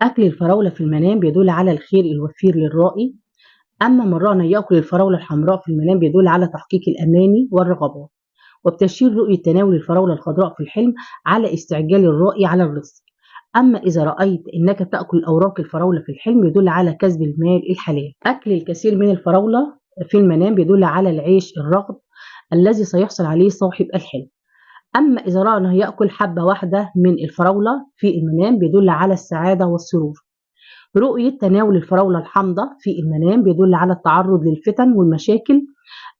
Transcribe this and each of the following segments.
أكل الفراولة في المنام بيدل على الخير الوفير للرائي. أما من رأى أن يأكل الفراولة الحمراء في المنام بيدل على تحقيق الأماني والرغبات. وبتشير رؤية تناول الفراولة الخضراء في الحلم على استعجال الرائي على الرزق. أما إذا رأيت أنك تأكل أوراق الفراولة في الحلم يدل على كسب المال الحلال. أكل الكثير من الفراولة في المنام بيدل على العيش الرغد الذي سيحصل عليه صاحب الحلم. أما إذا رأى أنه يأكل حبة واحدة من الفراولة في المنام بيدل على السعادة والسرور. رؤية تناول الفراولة الحامضة في المنام بيدل على التعرض للفتن والمشاكل.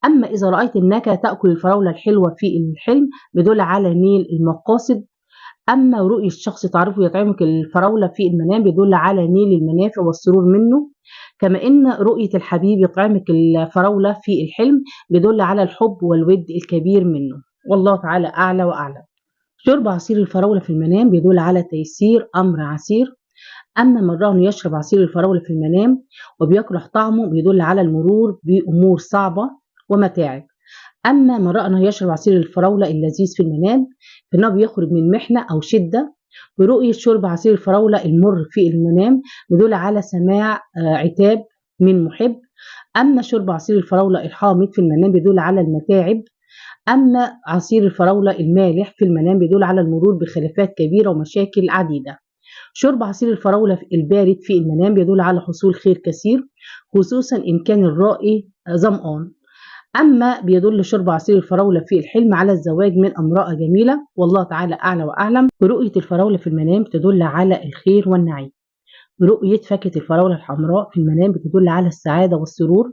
أما إذا رأيت أنك تأكل الفراولة الحلوة في الحلم بيدل على نيل المقاصد. أما رؤية شخص تعرفه يطعمك الفراولة في المنام بيدل على نيل المنافع والسرور منه. كما إن رؤية الحبيب يطعمك الفراولة في الحلم بيدل على الحب والود الكبير منه. والله تعالى أعلى وأعلم. شرب عصير الفراولة في المنام بيدل على تيسير أمر عسير. أما من رأى أنه يشرب عصير الفراولة في المنام وبيكره طعمه بيدل على المرور بأمور صعبة ومتاعب. أما من رأى أنه يشرب عصير الفراولة اللذيذ في المنام فإنه بيخرج من محنة أو شدة. برؤية شرب عصير الفراولة المر في المنام بيدل على سماع عتاب من محب. أما شرب عصير الفراولة الحامض في المنام بيدل على المتاعب. أما عصير الفراولة المالح في المنام بيدل على المرور بخلافات كبيرة ومشاكل عديدة. شرب عصير الفراولة البارد في المنام بيدل على حصول خير كثير خصوصا إن كان الرائي ظمآن. أما بيدل شرب عصير الفراولة في الحلم على الزواج من امرأة جميلة. والله تعالى أعلى وأعلم. ورؤية الفراولة في المنام تدل على الخير والنعيم. رؤية فاكهة الفراولة الحمراء في المنام بتدل على السعادة والسرور.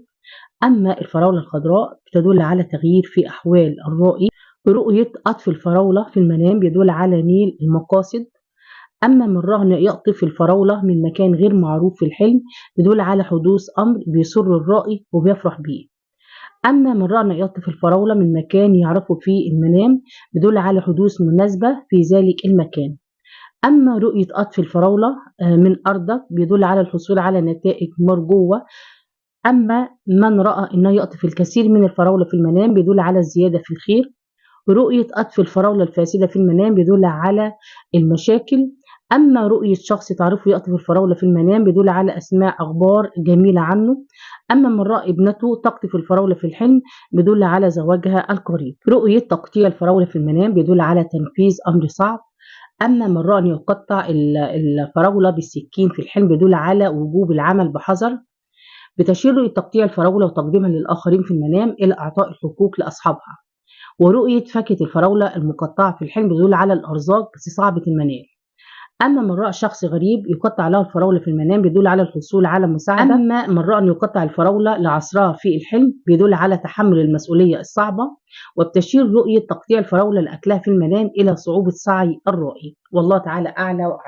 أما الفراولة الخضراء بتدل على تغيير في أحوال الرائي. رؤية قطف الفراولة في المنام بيدل على نيل المقاصد. أما من رهن يقطف الفراولة من مكان غير معروف في الحلم بيدل على حدوث أمر بيسر الرائي وبيفرح بيه. أما من رأى أن يقطف الفراولة من مكان يعرفه في المنام بيدل على حدوث مناسبة في ذلك المكان. أما رؤية قطف الفراولة من أرضك بيدل على الحصول على نتائج مرجوة. أما من رأى أنه يقطف الكثير من الفراولة في المنام بيدل على الزيادة في الخير. رؤية قطف الفراولة الفاسدة في المنام بيدل على المشاكل. أما رؤية شخص تعرفه يقطف الفراولة في المنام بيدل على أسماع أخبار جميلة عنه. أما من رأى ابنته تقطف الفراولة في الحلم بيدل على زواجها القريب. رؤية تقطيع الفراولة في المنام بيدل على تنفيذ أمر صعب. أما من رأى أن يقطع الفراولة بالسكين في الحلم بيدل على وجوب العمل بحذر. بتشير رؤية تقطيع الفراولة وتقديمها للآخرين في المنام إلى إعطاء الحقوق لأصحابها. ورؤية فاكهة الفراولة المقطعة في الحلم بيدل على الأرزاق بس صعبة المنال. أما من رأى شخص غريب يقطع له الفراولة في المنام بيدل على الحصول على مساعدة. أما من رأى أن يقطع الفراولة لعصرها في الحلم بيدل على تحمل المسؤولية الصعبة. وبتشير رؤية تقطيع الفراولة لأكلها في المنام إلى صعوبة سعي الرائي. والله تعالى أعلى وأعلم.